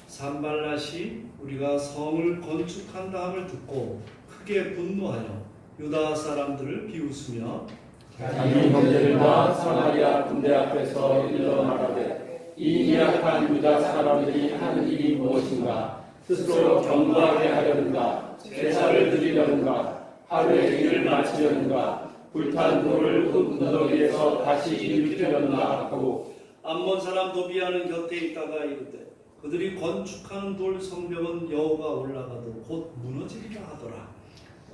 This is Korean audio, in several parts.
산발랏이 우리가 성을 건축한다함을 듣고 크게 분노하여 유다 사람들을 비웃으며 자기 형제들과 사마리아 군대 앞에서 일러 말하되 이 미약한 유다 사람들이 하는 일이 무엇인가? 스스로 경고하게 하려는가? 제사를 드리려는가? 하루의 일을 마치려는가? 불탄 돌을 흙무더기에서 다시 일으키려는가 하고 암몬 사람 도비아는 곁에 있다가 이르되 그들이 건축하는 돌 성벽은 여호가 올라가도 곧 무너지리라 하더라.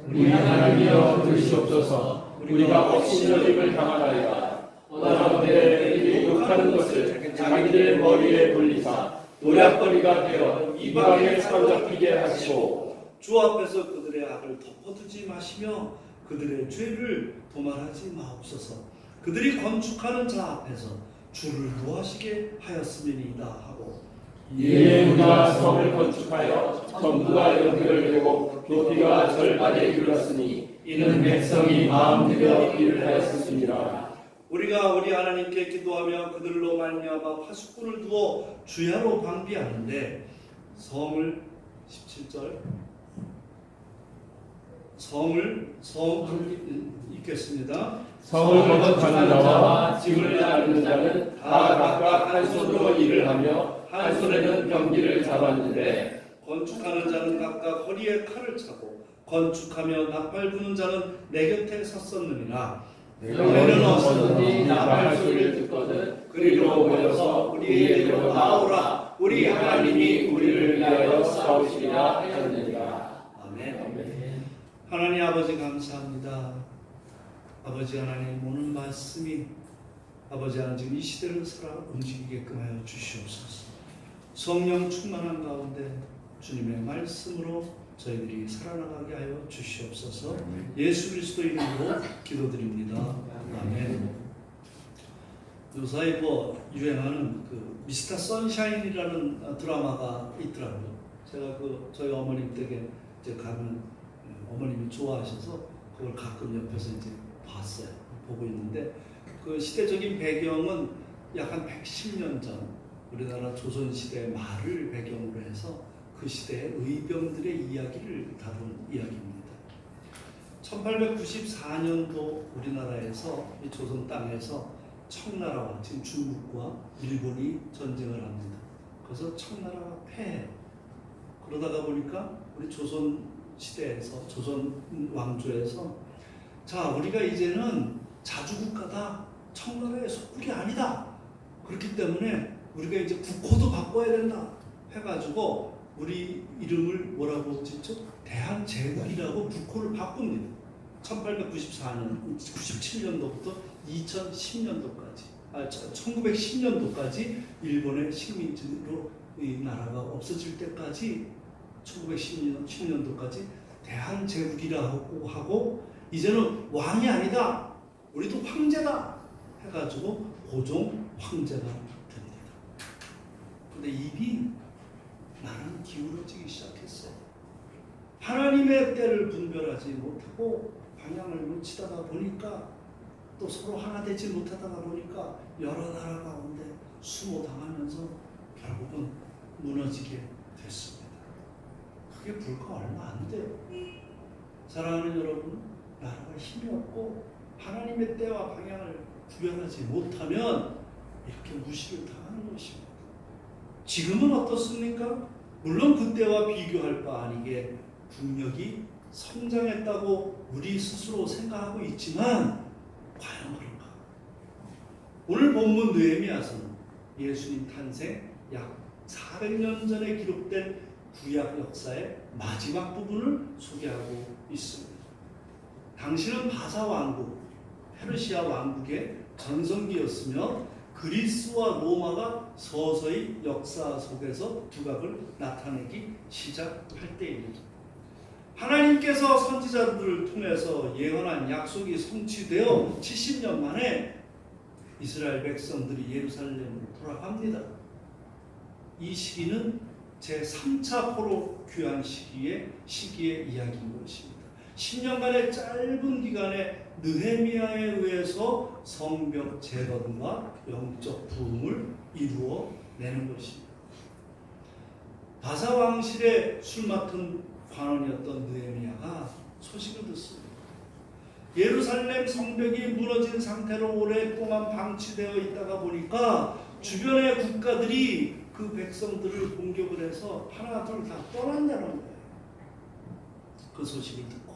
우리 하나님이여 들으시옵소서. 우리가 업신여김을 당하나이다. 어나가운데 그들이 욕하는 것을 자기들 머리에 돌리사 노략거리가 되어 이방에 사로잡히게 하시고 주 앞에서 그들의 악을 덮어두지 마시며 그들의 죄를 도말하지 마옵소서. 그들이 건축하는 자 앞에서 주를 노하시게 하였음이니이다 하고 이에 우리가 성을 건축하여 전부가 연결되고 높이가 절반에 이르렀으니 이는 백성이 마음들여 일을 하였습니다. 우리가 우리 하나님께 기도하며 그들로 말미암아 파수꾼을 두어 주야로 방비하는데 성을 17절 성을 읽겠습니다. 성을 건축하는 자와 짐을 나르는 자는 다 각각 한 손으로 일을 하며 한 손에는 병기를 잡았는데 건축하는 자는 각각 허리에 칼을 차고 건축하며 나팔 부는 자는 내 곁에 섰었느니라. 너희는 어서든지 나팔 소리를 듣거든 그리로 모여서 우리에게로 나오라. 우리 하나님이 우리를 위하여 싸우시리라 하였느니라. 아멘. 하나님 아버지 감사합니다. 아버지 하나님 오늘 말씀이 아버지 하나님 이 시대를 살아 움직이게끔 하여 주시옵소서. 성령 충만한 가운데 주님의 말씀으로 저희들이 살아나가게 하여 주시옵소서. 예수 그리스도 이름으로 기도드립니다. 아멘. 요사이 유행하는 그 미스터 선샤인이라는 드라마가 있더라고요. 제가 저희 어머님 댁에 이제 가면 어머님이 좋아하셔서 그걸 가끔 옆에서 이제 봤어요. 보고 있는데 그 시대적인 배경은 약 한 110년 전 우리나라 조선시대 말을 배경으로 해서 그 시대의 의병들의 이야기를 다룬 이야기입니다. 1894년도 우리나라에서 이 조선 땅에서 청나라와 지금 중국과 일본이 전쟁을 합니다. 그래서 청나라가 패해요. 그러다가 보니까 우리 조선 시대에서 조선 왕조에서 자 우리가 이제는 자주국가다. 청나라의 속국이 아니다. 그렇기 때문에 우리가 이제 국호도 바꿔야 된다 해가지고 우리 이름을 뭐라고 짓죠? 대한제국이라고 국호를 바꿉니다. 1894년, 97년도부터 2010년도까지 1910년도까지 일본의 식민지로 이 나라가 없어질 때까지 1910년도까지 대한제국이라고 하고 이제는 왕이 아니다. 우리도 황제다 해가지고 고종 황제가 됩니다. 근데 입이 나는 기울어지기 시작했어요. 하나님의 때를 분별하지 못하고 방향을 놓치다가 보니까 또 서로 하나 되지 못하다가 보니까 여러 나라 가운데 수모당하면서 결국은 무너지게 됐습니다. 그게 불과 얼마 안 돼요. 사랑하는 여러분, 나라가 힘이 없고 하나님의 때와 방향을 구별하지 못하면 이렇게 무시를 당하는 것입니다. 지금은 어떻습니까? 물론 그때와 비교할 바 아니게 국력이 성장했다고 우리 스스로 생각하고 있지만 과연 그런가? 오늘 본문 느헤미야서는 예수님 탄생 약 400년 전에 기록된 구약 역사의 마지막 부분을 소개하고 있습니다. 당시는 바사 왕국, 페르시아 왕국의 전성기였으며 그리스와 로마가 서서히 역사 속에서 두각을 나타내기 시작할 때입니다. 하나님께서 선지자들을 통해서 예언한 약속이 성취되어 70년 만에 이스라엘 백성들이 예루살렘으로 돌아갑니다. 이 시기는 제3차 포로 귀환 시기의 이야기인 것입니다. 10년간의 짧은 기간에 느헤미야에 의해서 성벽 재건과 영적 부흥을 이루어내는 것입니다. 바사 왕실의 술 맡은 관원이었던 느헤미야가 소식을 듣습니다. 예루살렘 성벽이 무너진 상태로 오랫동안 방치되어 있다가 보니까 주변의 국가들이 그 백성들을 공격을 해서 하나 둘 다 떠난다는 거예요. 그 소식을 듣고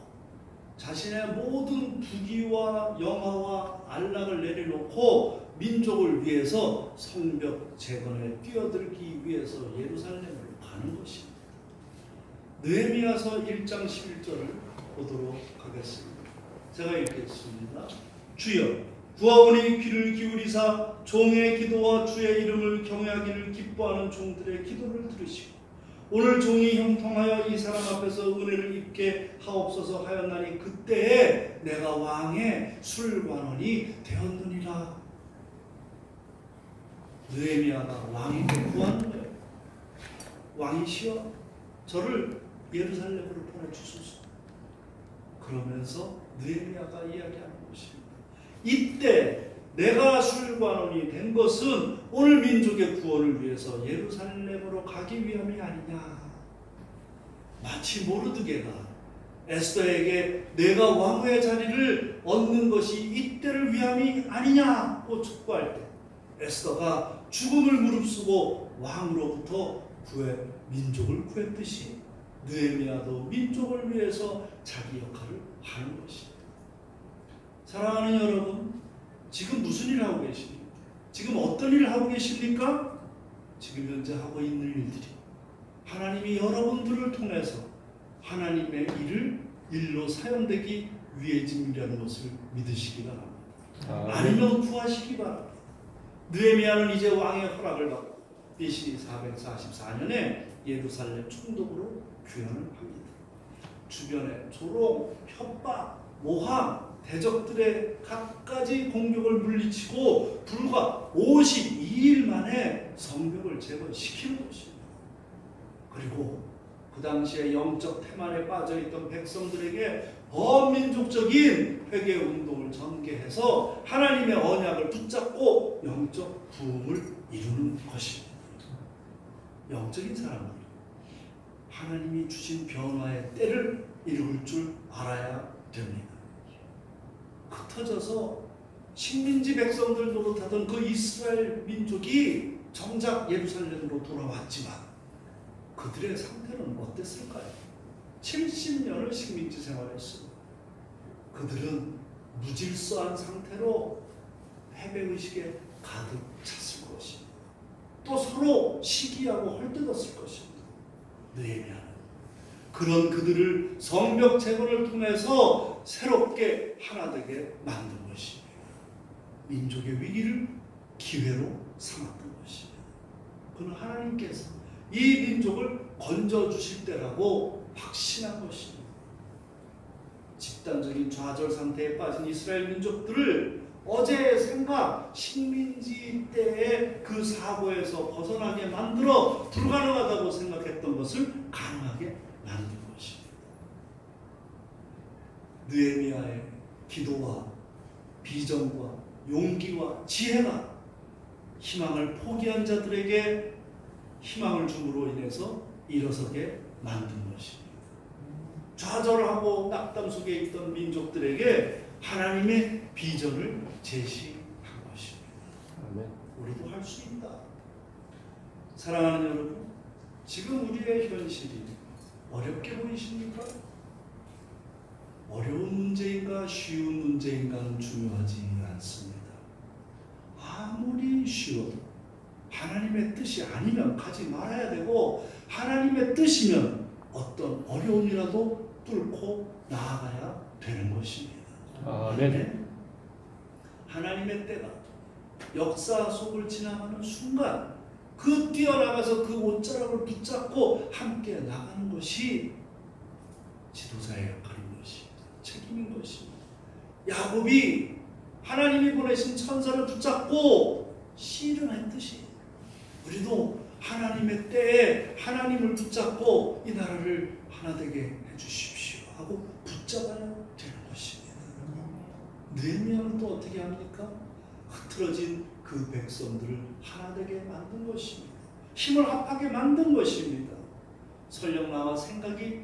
자신의 모든 부귀와 영화와 안락을 내려놓고 민족을 위해서 성벽 재건에 뛰어들기 위해서 예루살렘으로 가는 것입니다. 느헤미야서 1장 11절을 보도록 하겠습니다. 제가 읽겠습니다. 주여 구하오니 귀를 기울이사 종의 기도와 주의 이름을 경외하기를 기뻐하는 종들의 기도를 들으시고 오늘 종이 형통하여 이 사람 앞에서 은혜를 입게 하옵소서 하였나니 그때에 내가 왕의 술관원이 되었느니라. 느헤미야가 왕에게 구하는 거예요. 왕이시여 저를 예루살렘으로 보내주소서. 그러면서 느헤미야가 이야기하는 것입니다. 이때 내가 술관원이 된 것은 오늘 민족의 구원을 위해서 예루살렘으로 가기 위함이 아니냐. 마치 모르드게가 에스더에게 내가 왕후의 자리를 얻는 것이 이때를 위함이 아니냐고 촉구할 때 에스더가 죽음을 무릅쓰고 왕으로부터 민족을 구했듯이 느헤미야도 민족을 위해서 자기 역할을 하는 것입니다. 사랑하는 여러분, 지금 무슨 일을 하고 계십니까? 지금 어떤 일을 하고 계십니까? 지금 현재 하고 있는 일들이 하나님이 여러분들을 통해서 하나님의 일로 사용되기 위해짐이라는 것을 믿으시기 바랍니다. 아니면 구하시기 바랍니다. 느헤미야는 이제 왕의 허락을 받고 BC 444년에 예루살렘 총독으로 귀환을 합니다. 주변에 조롱, 협박, 모함, 대적들의 갖가지 공격을 물리치고 불과 52일 만에 성벽을 재건시키는 것입니다. 그리고 그 당시에 영적 태만에 빠져있던 백성들에게 범민족적인 회개 운동을 전개해서 하나님의 언약을 붙잡고 영적 부흥을 이루는 것입니다. 영적인 사람은 하나님이 주신 변화의 때를 이룰 줄 알아야 됩니다. 흩어져서 식민지 백성들 노릇하던 그 이스라엘 민족이 정작 예루살렘으로 돌아왔지만 그들의 상태는 어땠을까요? 70년을 식민지 생활했습니다. 그들은 무질서한 상태로 패배의식에 가득 찼을 것입니다. 또 서로 시기하고 헐뜯었을 것입니다. 느헤미야는 그런 그들을 성벽 재건을 통해서 새롭게 하나 되게 만든 것입니다. 민족의 위기를 기회로 삼았던 것입니다. 그는 하나님께서 이 민족을 건져주실 때라고 확신한 것입니다. 집단적인 좌절 상태에 빠진 이스라엘 민족들을 어제의 생각, 식민지 때의 그 사고에서 벗어나게 만들어 불가능하다고 생각했던 것을 가능하게 만든 것입니다. 느헤미야의 기도와 비전과 용기와 지혜가 희망을 포기한 자들에게 희망을 줌으로 인해서 일어서게 만든 것입니다. 좌절하고 낙담 속에 있던 민족들에게 하나님의 비전을 제시한 것입니다. 아멘. 우리도 할 수 있다. 사랑하는 여러분, 지금 우리의 현실이 어렵게 보이십니까? 어려운 문제인가 쉬운 문제인가는 중요하지 않습니다. 아무리 쉬워도 하나님의 뜻이 아니면 가지 말아야 되고 하나님의 뜻이면 어떤 어려움이라도 뚫고 나아가야 되는 것입니다. 아멘. 하나님의 때가 역사 속을 지나가는 순간 그 뛰어나가서 그 옷자락을 붙잡고 함께 나가는 것이 지도자의 역할인 것입니다. 책임인 것입니다. 야곱이 하나님이 보내신 천사를 붙잡고 씨름했듯이 우리도 하나님의 때에 하나님을 붙잡고 이 나라를 하나 되게 해주십시오 하고 붙잡아야 되는 것입니다. 느헤미야는 또 어떻게 합니까? 흐트러진 그 백성들을 하나 되게 만든 것입니다. 힘을 합하게 만든 것입니다. 설령 나와 생각이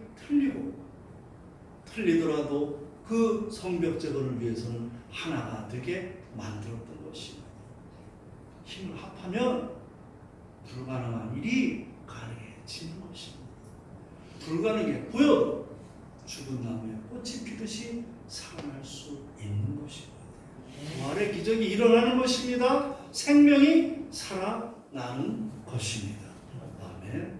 틀리더라도 그 성벽 제거를 위해서는 하나가 되게 만들었던 것입니다. 힘을 합하면 불가능한 일이 가능해지는 것입니다. 불가능해 보여도 죽은 나무에 꽃이 피듯이 살아날 수 있는 것입니다. 부활의 기적이 일어나는 것입니다. 생명이 살아나는 것입니다. 아멘.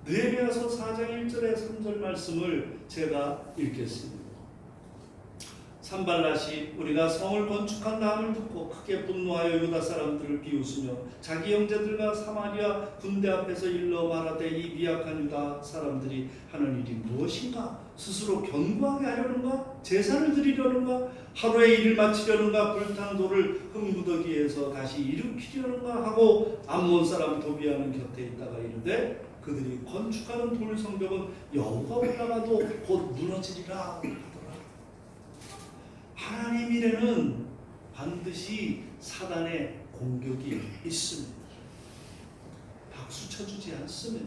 느헤미야서 4장 1절에 3절 말씀을 제가 읽겠습니다. 산발랏이 우리가 성을 건축한 다음을 듣고 크게 분노하여 유다 사람들을 비웃으며 자기 형제들과 사마리아 군대 앞에서 일러 말하되 이 미약한 유다 사람들이 하는 일이 무엇인가? 스스로 견고하게 하려는가? 제사를 드리려는가? 하루의 일을 마치려는가? 불탄 돌을 흙무더기에서 다시 일으키려는가? 하고 암몬 사람 도비아는 곁에 있다가 이르되 그들이 건축하는 돌 성벽은 여호가 올라가도 곧 무너지리라 하더라. 하나님 일에는 반드시 사단의 공격이 있습니다. 박수 쳐주지 않습니다.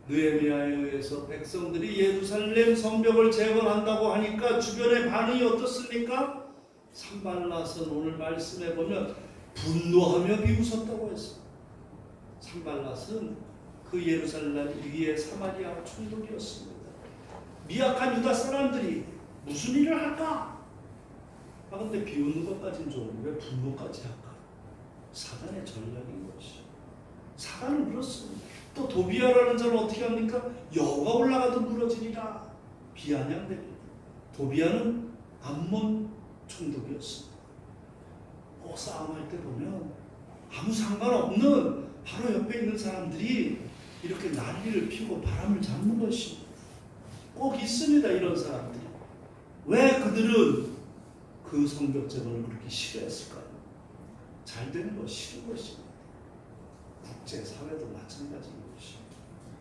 느헤미야에 의해서 백성들이 예루살렘 성벽을 재건한다고 하니까 주변의 반응이 어떻습니까? 산발랏은 오늘 말씀해 보면 분노하며 비웃었다고 했습니다. 산발랏은 그 예루살렘 위에 사마리아 총독이었습니다. 미약한 유다 사람들이 무슨 일을 할까? 근데 비웃는 것까지는 좋은데 왜 분노까지 할까? 사단의 전략인 것이죠. 사단은 그렇습니다. 또 도비아라는 자는 어떻게 합니까? 여호가 올라가도 무너지리라 비아냥됩니다. 도비아는 암몬 총독이었습니다. 싸움할 때 보면 아무 상관없는 바로 옆에 있는 사람들이 이렇게 난리를 피우고 바람을 잡는 것입니다. 꼭 있습니다. 이런 사람들이. 왜 그들은 그 성벽 재건을 그렇게 싫어했을까요? 잘 되는 거 싫은 것입니다. 국제사회도 마찬가지인 것입니다.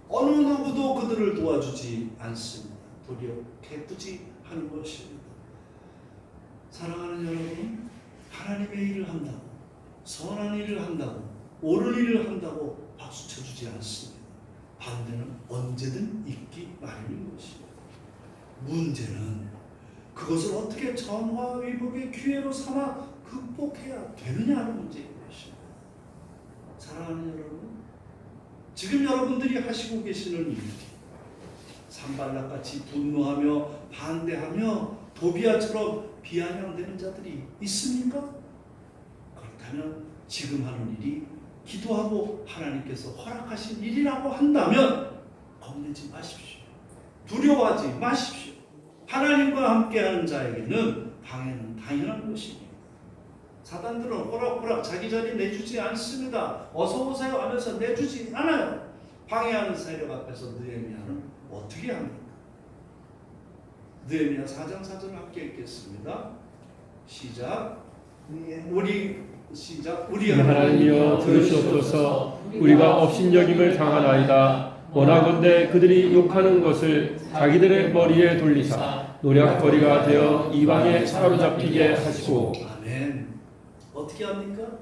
어느 누구도 그들을 도와주지 않습니다. 도리어 개꾸지하는 것입니다. 사랑하는 여러분, 하나님의 일을 한다고, 선한 일을 한다고, 옳은 일을 한다고 박수 쳐주지 않습니다. 반대는 언제든 있기 마련인 것입니다. 문제는 그것을 어떻게 전화위복의 기회로 삼아 극복해야 되느냐는 문제인 것입니다. 사랑하는 여러분, 지금 여러분들이 하시고 계시는 일, 산발랏같이 분노하며 반대하며 도비아처럼 비아냥되는 자들이 있습니까? 그렇다면 지금 하는 일이 기도하고 하나님께서 허락하신 일이라고 한다면 겁내지 마십시오. 두려워하지 마십시오. 하나님과 함께하는 자에게는 방해는 당연한 것입니다. 사단들은 호락호락 자기 자리 내주지 않습니다. 어서 오세요 하면서 내주지 않아요. 방해하는 세력 앞에서 느헤미야는 어떻게 합니까? 느헤미야 4장 4절 함께 읽겠습니다. 시작. 우리 하나님이여 들으시옵소서. 우리가 업신여김을 당하나이다. 원하건대 그들이 욕하는 것을 자기들의 머리에 돌리사 노략거리가 되어 이방에 사로잡히게 하시고. 아멘. 어떻게 합니까?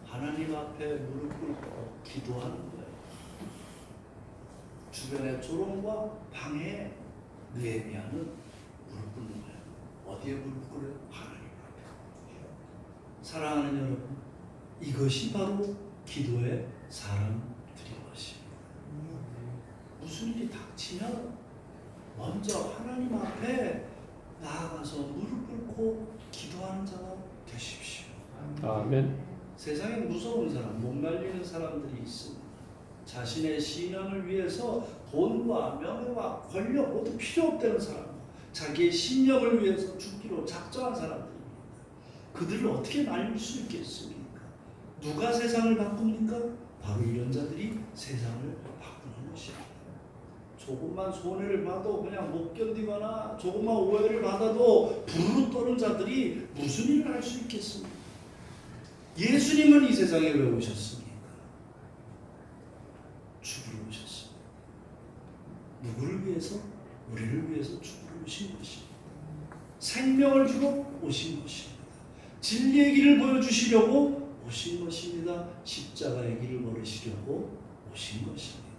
하나님 앞에 무릎 꿇고 기도하는 거예요. 주변의 조롱과 방해에 느헤미야는 무릎 꿇는 거예요. 어디에 무릎 꿇어요? 하나님 앞에. 사랑하는 여러분, 이것이 바로 기도의 사람들인 것입니다. 무슨 일이 닥치면 먼저 하나님 앞에 나아가서 무릎 꿇고 기도하는 자가 되십시오. 아멘. 세상에 무서운 사람, 못 말리는 사람들이 있습니다. 자신의 신앙을 위해서 돈과 명예와 권력 모두 필요 없다는 사람, 자기의 신념을 위해서 죽기로 작정한 사람들입니다. 그들을 어떻게 말릴 수 있겠습니까? 누가 세상을 바꿉니까? 바로 이런 자들이 세상을 바꾸는 것입니다. 조금만 손해를 봐도 그냥 못 견디거나 조금만 오해를 받아도 부르르 떠는 자들이 무슨 일을 할 수 있겠습니까? 예수님은 이 세상에 왜 오셨습니까? 죽으러 오셨습니다. 누구를 위해서? 우리를 위해서 죽으러 오신 것입니다. 생명을 주러 오신 것입니다. 진리의 길을 보여주시려고 오신 것입니다. 십자가의 길을 걸으시려고 오신 것입니다.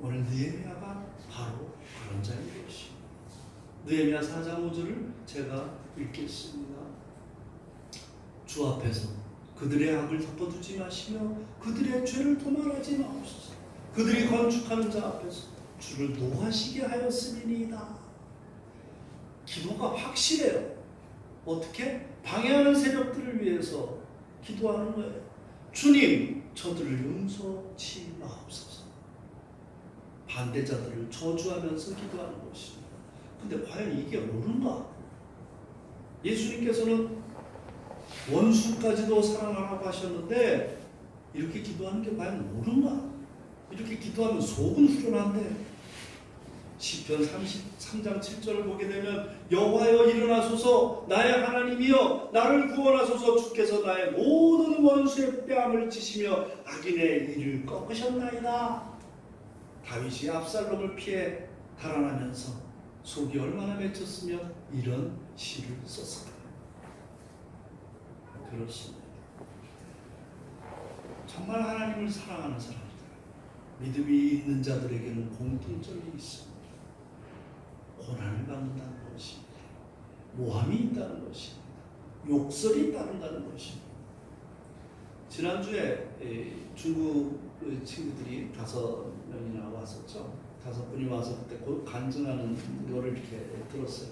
오늘 느헤미야가 바로 그런 자인 것입니다. 느헤미야 4장 5절을 제가 읽겠습니다. 주 앞에서 그들의 악을 덮어두지 마시며 그들의 죄를 도말하지 마옵소서. 그들이 건축하는 자 앞에서 주를 노하시게 하였음이니이다. 기도가 확실해요. 어떻게? 방해하는 세력들을 위해서 기도하는 거예요. 주님, 저들을 용서치 마옵소서. 반대자들을 저주하면서 기도하는 것입니다. 근데 과연 이게 옳은가? 예수님께서는 원수까지도 사랑하라고 하셨는데 이렇게 기도하는 게 과연 옳은가? 이렇게 기도하면 속은 후련한데 시편 33장 7절을 보게 되면 여호와여 일어나소서 나의 하나님이여 나를 구원하소서 주께서 나의 모든 원수의 뺨을 치시며 악인의 일을 꺾으셨나이다. 다윗이 압살롬을 피해 달아나면서 속이 얼마나 맺혔으면 이런 시를 썼을까. 그렇습니다. 정말 하나님을 사랑하는 사람들, 믿음이 있는 자들에게는 공통점이 있습니다. 고난을 받는다는 것입니다. 모함이 있다는 것입니다. 욕설이 따른다는 것입니다. 지난주에 중국 친구들이 5명이나 왔었죠. 5분이 와서 그때 간증하는 거를 이렇게 들었어요.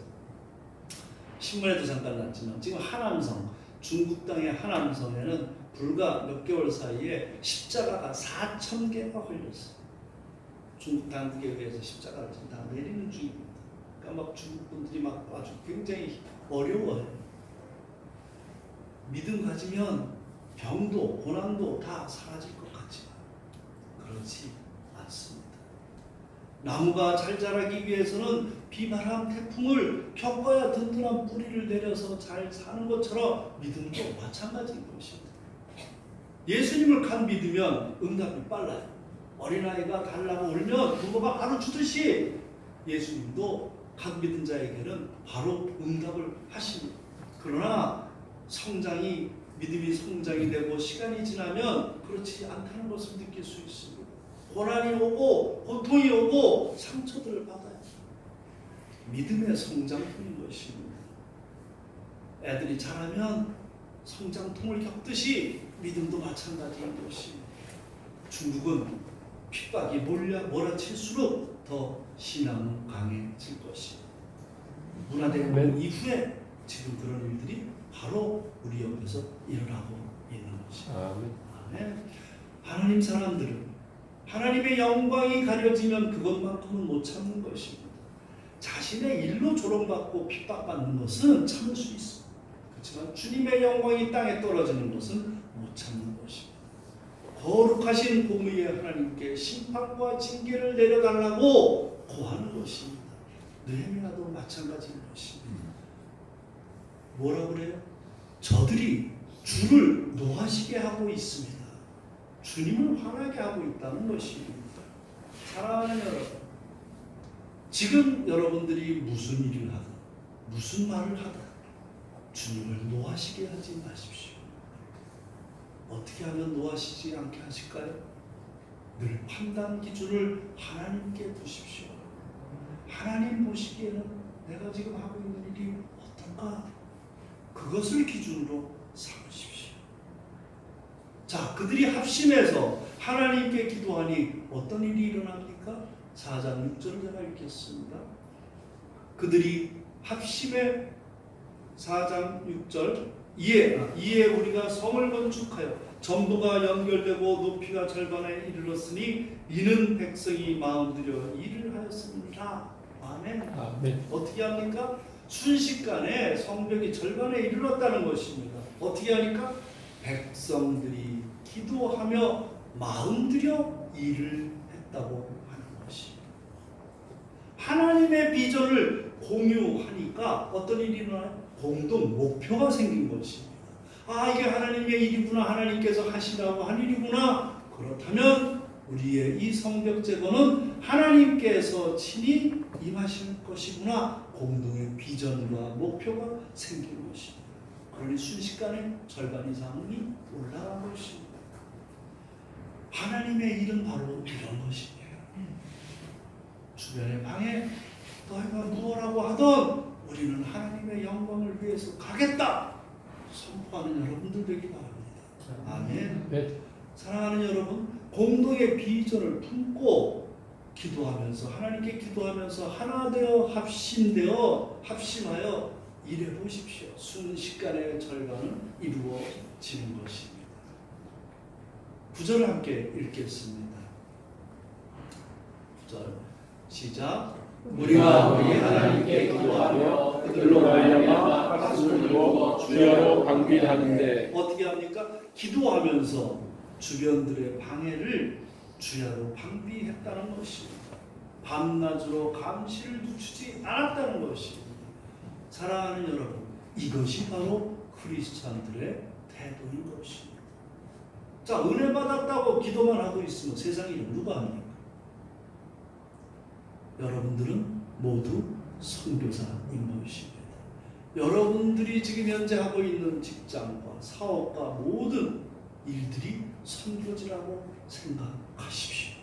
신문에도 잠깐 났지만 지금 하남성, 중국 땅의 하남성에는 불과 몇 개월 사이에 십자가가 4,000개가 걸렸어요. 중국 당국에 의해서 십자가를 지금 다 내리는 중입니다. 그러니까 막 중국 분들이 막 아주 굉장히 어려워요. 믿음 가지면 병도 고난도 다 사라질 것 같지만 그렇지 않습니다. 나무가 잘 자라기 위해서는 비바람 태풍을 겪어야 든든한 뿌리를 내려서 잘 사는 것처럼 믿음도 마찬가지인 것입니다. 예수님을 간 믿으면 응답이 빨라요. 어린아이가 달라고 울면 부모가 바로 주듯이 예수님도 간 믿은 자에게는 바로 응답을 하십니다. 그러나 믿음이 성장이 되고 시간이 지나면 그렇지 않다는 것을 느낄 수 있습니다. 고난이 오고 고통이 오고 상처들을 받아요. 믿음의 성장통인 것입니다. 애들이 자라면 성장통을 겪듯이 믿음도 마찬가지인 것입니다. 중국은 핍박이 몰아칠수록 더 신앙은 강해질 것입니다. 문화대혁명 이후에 지금 그런 일들이 바로 우리 옆에서 일어나고 있는 것입니다. 아멘. 하나님 사람들은 하나님의 영광이 가려지면 그것만큼은 못 참는 것입니다. 자신의 일로 조롱받고 핍박받는 것은 참을 수 있습니다. 그렇지만 주님의 영광이 땅에 떨어지는 것은 못 참는 것입니다. 거룩하신 공의의 하나님께 심판과 징계를 내려달라고 고하는 것입니다. 느헤미야도 마찬가지인 것입니다. 뭐라 그래요? 저들이 주를 노하시게 하고 있습니다. 주님을 화나게 하고 있다는 것입니다. 사랑하는 여러분, 지금 여러분들이 무슨 일을 하든 무슨 말을 하든 주님을 노하시게 하지 마십시오. 어떻게 하면 노하시지 않게 하실까요? 늘 판단 기준을 하나님께 두십시오. 하나님 보시기에는 내가 지금 하고 있는 일이 어떤가? 그것을 기준으로 삼으십시오. 자, 그들이 합심해서 하나님께 기도하니 어떤 일이 일어납니까? 4장 6절을 제가 읽겠습니다. 그들이 합심해 4장 6절 이에 우리가 성을 건축하여 전부가 연결되고 높이가 절반에 이르렀으니 이는 백성이 마음들여 일을 하였습니다. 아멘. 아멘. 어떻게 합니까? 순식간에 성벽이 절반에 이르렀다는 것입니다. 어떻게 하니까? 백성들이 기도하며 마음들여 일을 했다고 하는 것입니다. 하나님의 비전을 공유하니까 어떤 일이 일어나요? 공동 목표가 생긴 것입니다. 아, 이게 하나님의 일이구나. 하나님께서 하시라고 한 일이구나. 그렇다면 우리의 이 성벽 제거는 하나님께서 친히 임하실 것이구나. 공동의 비전과 목표가 생긴 것입니다. 그러니 순식간에 절반 이상이 올라간 것입니다. 하나님의 일은 바로 이런 것이에요. 주변의 방에 너희가 무엇라고 하던 우리는 하나님의 영광을 위해서 가겠다 선포하는 여러분들 되기 바랍니다. 아멘. 네. 사랑하는 여러분, 공동의 비전을 품고 기도하면서 하나님께 기도하면서 하나 되어 합심하여 일해 보십시오. 순식간에 절반은 이루어지는 것입니다. 구절을 함께 읽겠습니다. 9절 시작. 우리가 우리 하나님께 기도하며 그들로 말미암아 박수를 이루어 주여로 방비하는데 어떻게 합니까? 기도하면서 주변들의 방해를 주야로 방비했다는 것입니다. 밤낮으로 감시를 늦추지 않았다는 것입니다. 사랑하는 여러분, 이것이 바로 크리스찬들의 태도인 것입니다. 자, 은혜 받았다고 기도만 하고 있으면 세상에 누가 합니까? 여러분들은 모두 선교사인 것입니다. 여러분들이 지금 현재 하고 있는 직장과 사업과 모든 일들이 선교지라고 생각하십시오.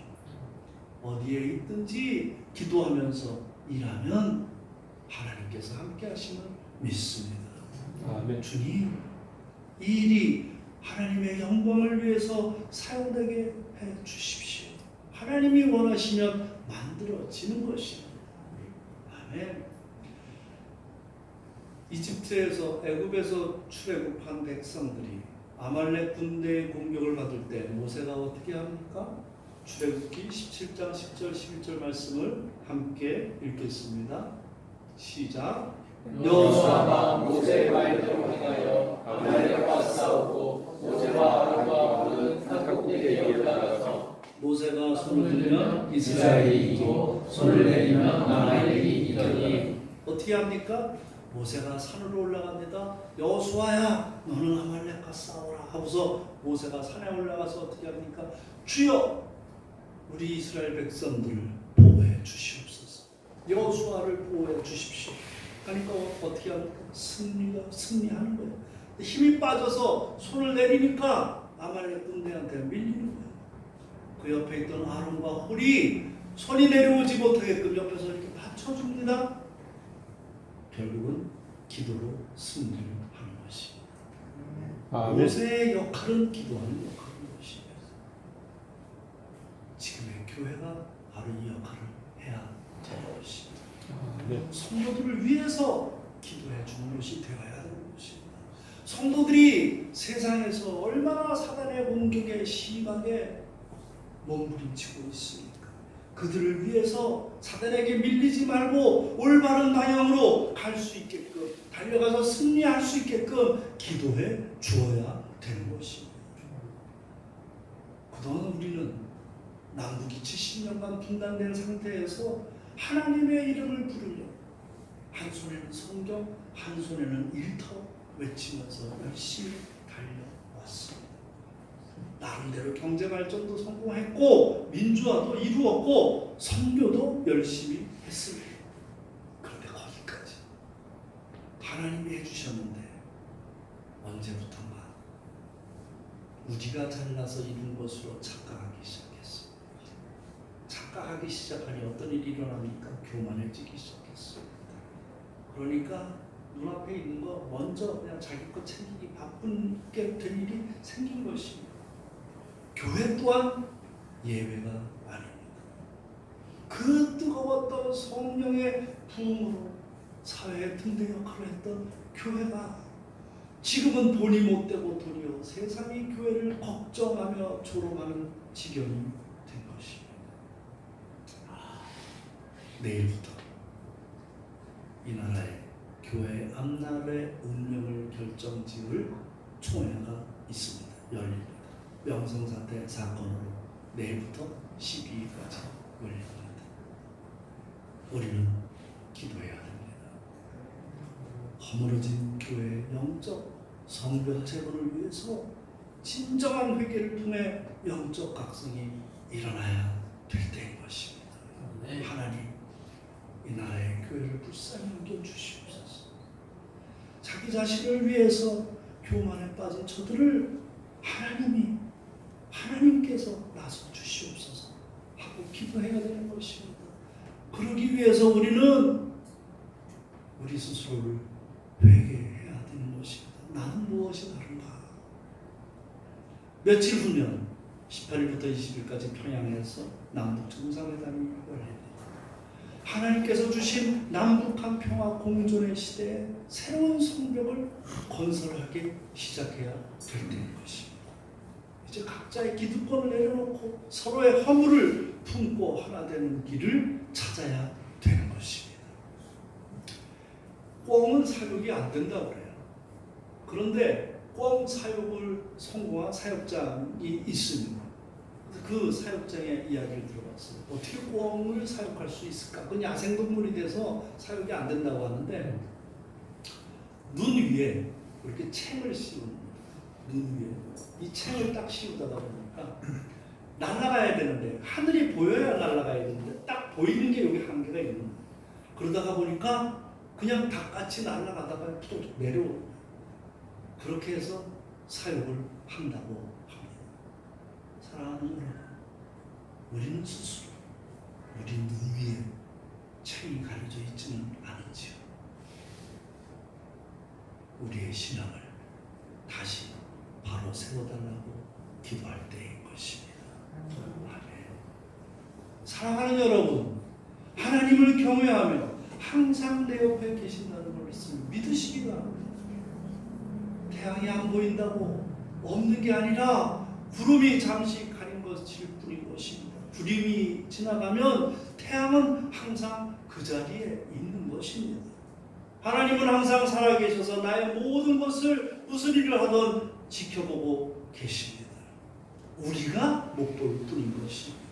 어디에 있든지 기도하면서 일하면 하나님께서 함께 하심을 믿습니다. 아멘. 주님, 이 일이 하나님의 영광을 위해서 사용되게 해 주십시오. 하나님이 원하시면 만들어지는 것입니다. 아멘. 이집트에서 애굽에서 출애굽한 백성들이 아말렉 군대의 공격을 받을 때 모세가 어떻게 합니까? 출애굽기 17장 10절 11절 말씀을 함께 읽겠습니다. 시작. 여호수아가 모세의 말대로 행하여 아말렉과 싸우고 모세와 아론과 모든 산악국에게 올라가서 모세가 손을 들면 이스라엘이 이기고 손을 내리면 아말렉이 이기더니 어떻게 합니까? 모세가 산으로 올라갑니다. 여호수아야, 너는 아말렉과 싸워라 하고서 모세가 산에 올라가서 어떻게 합니까? 주여, 우리 이스라엘 백성들을 보호해 주시옵소서. 여호수아를 보호해 주십시오. 그러니까 어떻게 합니까? 승리하는 거예요. 힘이 빠져서 손을 내리니까 아말렉 군대한테 밀리는 거예요. 그 옆에 있던 아론과 홀이 손이 내려오지 못하게끔 옆에서 이렇게 받쳐줍니다. 결국은 기도로 승리를 하는 것입니다. 아멘. 모세의 역할은 기도하는 역할인 것입니다. 지금의 교회가 바로 이 역할을 해야 되는 것입니다. 아멘. 성도들을 위해서 기도해 주는 것이 되어야 되는 것입니다. 성도들이 세상에서 얼마나 사단의 공격에 심하게 몸부림치고 있습니까? 그들을 위해서 사단에게 밀리지 말고 올바른 방향으로 갈 수 있게끔, 달려가서 승리할 수 있게끔 기도해 주어야 되는 것입니다. 그동안 우리는 남북이 70년간 분단된 상태에서 하나님의 이름을 부르며 한 손에는 성경, 한 손에는 일터 외치면서 열심히 달려왔습니다. 나름대로 경제 발전도 성공했고 민주화도 이루었고 선교도 열심히 했습니다. 그런데 거기까지 하나님이 해주셨는데 언제부턴가 우리가 잘나서 이룬 것으로 착각하기 시작했습니다. 착각하기 시작하니 어떤 일이 일어납니까? 교만해지기 시작했습니다. 그러니까 눈앞에 있는 거 먼저 그냥 자기 거 챙기기 바쁜 게 될 일이 생긴 것입니다. 교회 또한 예외가 아닙니다. 그 뜨거웠던 성령의 부흥으로 사회의 등대 역할을 했던 교회가 지금은 돈이 못되고 도리어 세상이 교회를 걱정하며 조롱하는 지경이 된 것입니다. 내일부터 이 나라의 교회 앞날의 운명을 결정지을 총회가 있습니다. 열립니다. 명성사태 사건으로 내일부터 12일까지 열립니다. 우리는 기도해야 됩니다. 허물어진 교회의 영적 성벽 재건을 위해서 진정한 회개를 통해 영적 각성이 일어나야 될 때인 것입니다. 하나님, 이 나라의 교회를 불쌍히 여겨주시옵소서. 자기 자신을 위해서 교만에 빠진 저들을 하나님께서 나서 주시옵소서 하고 기도해야 되는 것입니다. 그러기 위해서 우리는 우리 스스로를 회개해야 되는 것입니다. 나는 무엇이 다른가? 며칠 후면 18일부터 20일까지 평양에서 남북 정상회담이 열립니다. 하나님께서 주신 남북한 평화 공존의 시대에 새로운 성벽을 건설하기 시작해야 될 때인 것입니다. 이제 각자의 기득권을 내려놓고 서로의 허물을 품고 하나 되는 길을 찾아야 되는 것입니다. 꿩은 사육이 안 된다고 그래요. 그런데 꿩 사육을 성공한 사육장이 있습니다. 그 사육장의 이야기를 들어봤어요. 어떻게 꿩을 사육할 수 있을까? 그건 야생동물이 돼서 사육이 안 된다고 하는데 눈 위에 이렇게 챙을 씌웁니다. 눈 위에 이 챙을 딱 씌우다가 보니까 날아가야 되는데 하늘이 보여야 날아가야 되는데 딱 보이는 게 여기 한계가 있는 거예요. 그러다가 보니까 그냥 닭같이 날아가다가 또 내려옵니다. 그렇게 해서 사육을 한다고 합니다. 사랑하는 여러분, 우리는 스스로 우리 눈 위에 챙이 가려져 있지는 않은지요. 우리의 신앙을 다시 바로 세워달라고 기도할 때인 것입니다. 아멘. 사랑하는 여러분, 하나님을 경외하며 항상 내 옆에 계신다는 걸 믿으시기 바랍니다. 태양이 안 보인다고 없는 게 아니라 구름이 잠시 가린 것일 뿐인 것입니다. 구름이 지나가면 태양은 항상 그 자리에 있는 것입니다. 하나님은 항상 살아계셔서 나의 모든 것을 무슨 일을 하든 지켜보고 계십니다. 우리가 못 볼 뿐인 것입니다.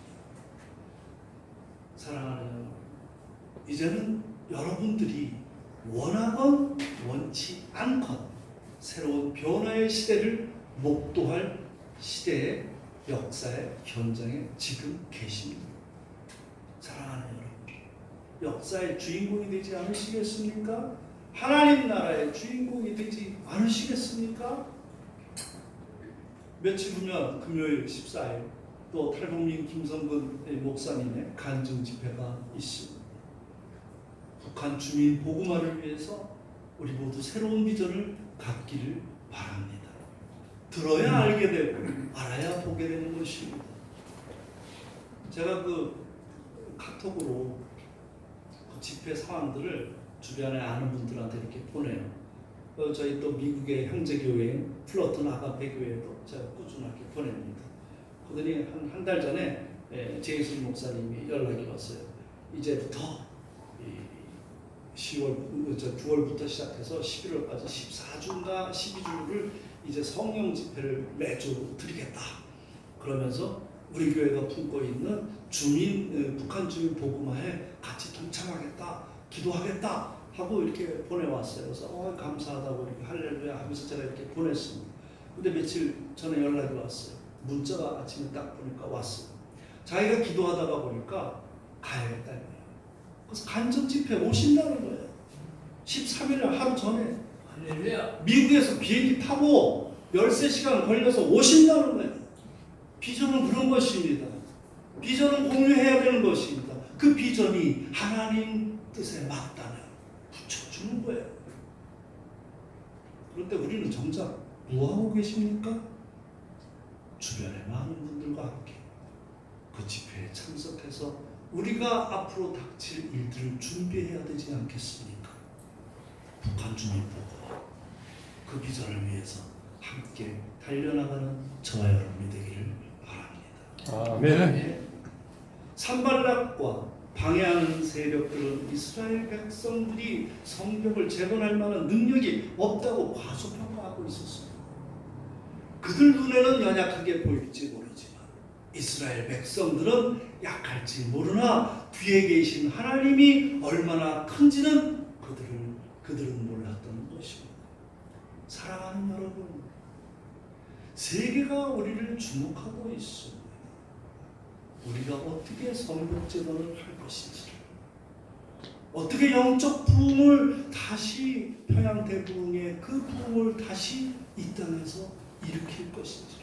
사랑하는 여러분, 이제는 여러분들이 원하건 원치 않건 새로운 변화의 시대를 목도할 시대의 역사의 현장에 지금 계십니다. 사랑하는 여러분, 역사의 주인공이 되지 않으시겠습니까? 하나님 나라의 주인공이 되지 않으시겠습니까? 며칠 후면 금요일 14일 또 탈북민 김성근 목사님의 간증 집회가 있습니다. 북한 주민 복음화를 위해서 우리 모두 새로운 비전을 갖기를 바랍니다. 들어야 알게 되고 알아야 보게 되는 것입니다. 제가 그 카톡으로 그 집회 상황들을 주변에 아는 분들한테 이렇게 보내요. 저희 또 미국의 형제교회인 플러튼 아가페 교회도 제가 꾸준하게 보냅니다. 그러더니 한 달 전에 제이슨 목사님이 연락이 왔어요. 이제부터 9월부터 시작해서 11월까지 14주인가 12주를 이제 성령 집회를 매주 드리겠다. 그러면서 우리 교회가 품고 있는 북한 주민 복음화에 같이 동참하겠다, 기도하겠다 하고 이렇게 보내왔어요. 그래서 감사하다고 이렇게 할렐루야 하면서 제가 이렇게 보냈습니다. 근데 며칠 전에 연락이 왔어요. 문자가 아침에 딱 보니까 왔어요. 자기가 기도하다가 보니까 가야겠다는 거예요. 그래서 간증 집회 오신다는 거예요. 13일 하루 전에 할렐루야. 미국에서 비행기 타고 13시간 걸려서 오신다는 거예요. 비전은 그런 것입니다. 비전은 공유해야 되는 것입니다. 그 비전이 하나님 뜻에 맞다면 붙여주는 거예요. 그런데 우리는 정작 뭐하고 계십니까? 주변의 많은 분들과 함께 그 집회에 참석해서 우리가 앞으로 닥칠 일들을 준비해야 되지 않겠습니까? 북한 주민 보고 그 비전을 위해서 함께 달려나가는 저와 여러분이 되기를 바랍니다. 아멘. 산발락과 방해하는 세력들은 이스라엘 백성들이 성벽을 재건할 만한 능력이 없다고 과소평가하고 있었습니다. 그들 눈에는 연약하게 보일지 모르지만 이스라엘 백성들은 약할지 모르나 뒤에 계신 하나님이 얼마나 큰지는 그들은 몰랐던 것입니다. 사랑하는 여러분, 세계가 우리를 주목하고 있습니다. 우리가 어떻게 성벽 재건을 할 것인지, 어떻게 영적 부흥을 다시 평양 대부흥의 그 부흥을 다시 이 땅에서 일으킬 것인지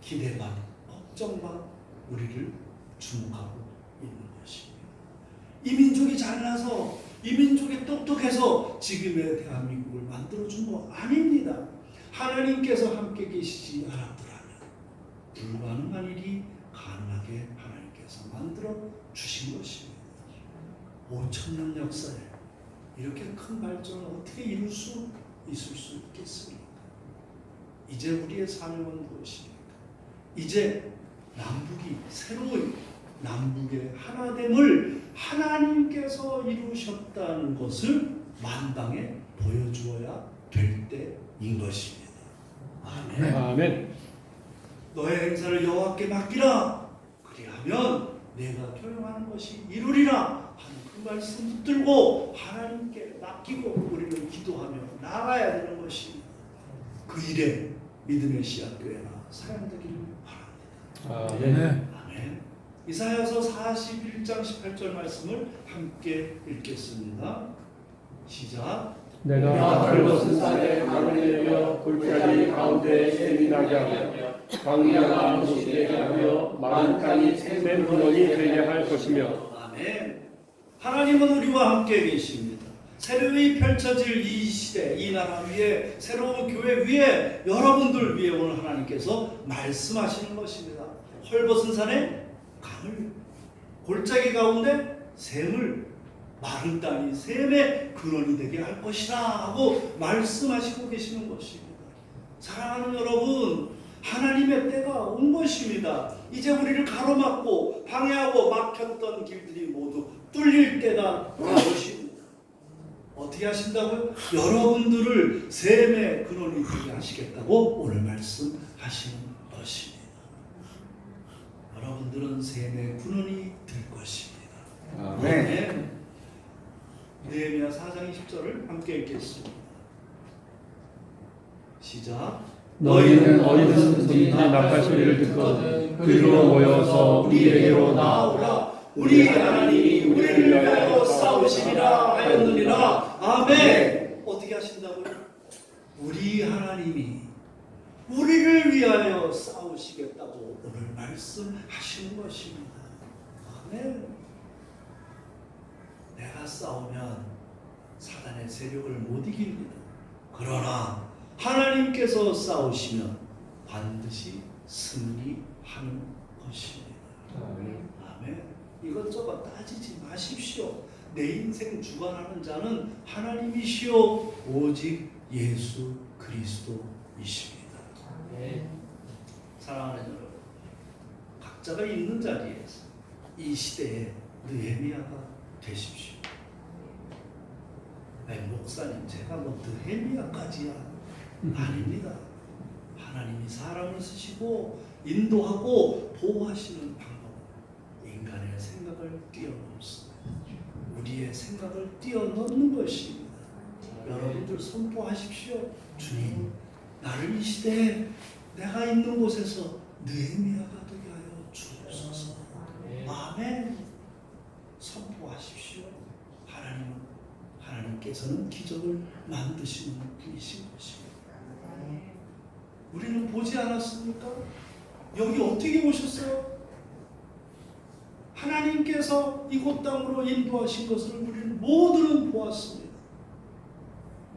기대만 걱정만 우리를 주목하고 있는 것입니다. 이 민족이 잘나서 이 민족이 똑똑해서 지금의 대한민국을 만들어준 거 아닙니다. 하나님께서 함께 계시지 않았더라면 불가능한 일이 가능하게 하나님께서 만들어 주신 것입니다. 5,000년 역사에 이렇게 큰 발전을 어떻게 이룰 수 있을 수 있겠습니까? 이제 우리의 사명은 무엇입니까? 이제 남북이 새로운 남북의 하나됨을 하나님께서 이루셨다는 것을 만방에 보여주어야 될 때인 것입니다. 아멘. 아멘. 너의 행사를 여호와께 맡기라. 그리하면 내가 교용하는 것이 이루리라 하는 그 말씀 붙들고 하나님께 맡기고 우리는 기도하며 나가야 되는 것입니다. 그 일에 믿음의 씨앗교회가 사용되기를 바랍니다. 아멘. 아멘. 이사야서 41장 18절 말씀을 함께 읽겠습니다. 시작. 내가 헐벗은 산에 강을 내며 골짜기 가운데 샘이 나게 하며 광야가 무시 되게 하며 마른 땅이 샘의 문원이 되게 할 것이며. 아멘. 하나님은 우리와 함께 계십니다. 새로이 펼쳐질 이 시대, 이 나라 위에, 새로운 교회 위에, 여러분들 위에 오늘 하나님께서 말씀하시는 것입니다. 헐벗은 산에 강을, 골짜기 가운데 샘을, 마른 땅이 샘의 근원이 되게 할 것이다 하고 말씀하시고 계시는 것입니다. 사랑하는 여러분, 하나님의 때가 온 것입니다. 이제 우리를 가로막고 방해하고 막혔던 길들이 모두 뚫릴 때가 온 것입니다. 어떻게 하신다고요? 여러분들을 샘의 근원이 되게 하시겠다고 오늘 말씀하시는 것입니다. 여러분들은 샘의 근원이 될 것입니다. 아멘. 느헤미야 4장 20절을 함께 읽겠습니다. 시작. 너희는 어디서든지 나팔 소리를 듣거든 그리로 모여서 우리에게로 나오라. 우리 하나님이 우리를 위하여 싸우시리라 하였느니라. 아멘. 어떻게 하신다고요? 우리 하나님이 우리를 위하여 싸우시겠다고 오늘 말씀하시는 것입니다. 아멘. 내가 싸우면 사단의 세력을 못 이깁니다. 그러나 하나님께서 싸우시면 반드시 승리하는 것입니다. 아멘. 이것저것 따지지 마십시오. 내 인생 주관하는 자는 하나님이시오 오직 예수 그리스도이십니다. 사랑하는 여러분, 각자가 있는 자리에서 이 시대에 느헤미야가 되십시오. 목사님, 제가 뭐 느헤미야까지야 아닙니다. 하나님이 사람을 쓰시고 인도하고 보호하시는 방법은 인간의 생각을 뛰어넘습니다. 우리의 생각을 뛰어넘는 것입니다. 여러분들 선포하십시오. 주님, 나를 이 시대에 내가 있는 곳에서 느헤미야가 되게 하여 주옵소서. 아멘. 선포하십시오. 하나님께서는 기적을 만드시는 분이신 것입니다. 우리는 보지 않았습니까? 여기 어떻게 오셨어요? 하나님께서 이곳 땅으로 인도하신 것을 우리는 모두는 보았습니다.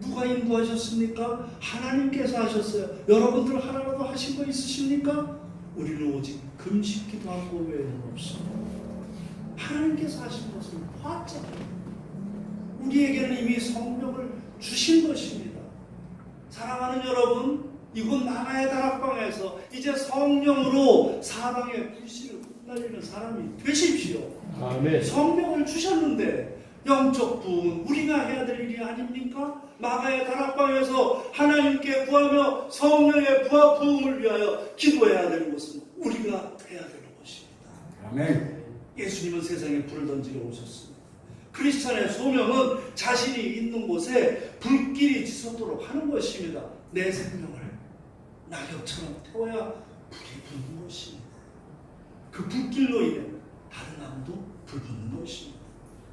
누가 인도하셨습니까? 하나님께서 하셨어요. 여러분들 하나라도 하신 거 있으십니까? 우리는 오직 금식 기도한 거 외에는 없습니다. 하나님께서 하신 것을 봤잖아요. 우리에게는 이미 성령을 주신 것입니다. 사랑하는 여러분, 이곳 남아의 다락방에서 이제 성령으로 사방에 불씨를 흩날리는 사람이 되십시오. 아멘. 성령을 주셨는데 영적 부흥은 우리가 해야 될 일이 아닙니까? 마가의 다락방에서 하나님께 구하며 성령의 부하 부흥을 위하여 기도해야 되는 것은 우리가 해야 되는 것입니다. 아멘. 예수님은 세상에 불을 던지러 오셨습니다. 크리스찬의 소명은 자신이 있는 곳에 불길이 지속도록 하는 것입니다. 내 생명을 낙엽처럼 태워야 불이 붙는 것입니다. 그 불길로 인해 다른 나무도 불 붙는 것입니다.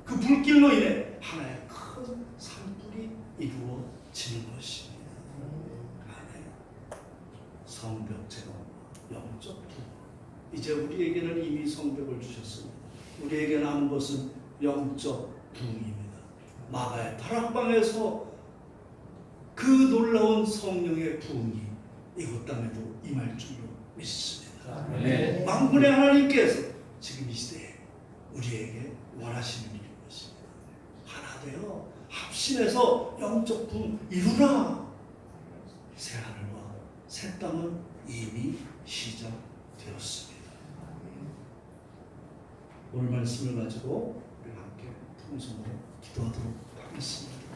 그 불길로 인해 하나의 큰 산불이 이루어지는 것입니다. 아멘. 성벽 제거, 영적 부흥. 이제 우리에게는 이미 성벽을 주셨습니다. 우리에게 남은 것은 영적 부흥입니다. 마가의 다락방에서 그 놀라운 성령의 부흥이 이곳 땅에도 임할 줄로 믿습니다. 네. 만군의 하나님께서 지금 이 시대에 우리에게 원하시는 일이 있습니다. 하나 되어 합심해서 영적 부흥 이루라. 새 하늘과 새 땅은 이미 시작되었습니다. 오늘 말씀을 가지고 우리가 함께 통성으로 기도하도록 하겠습니다.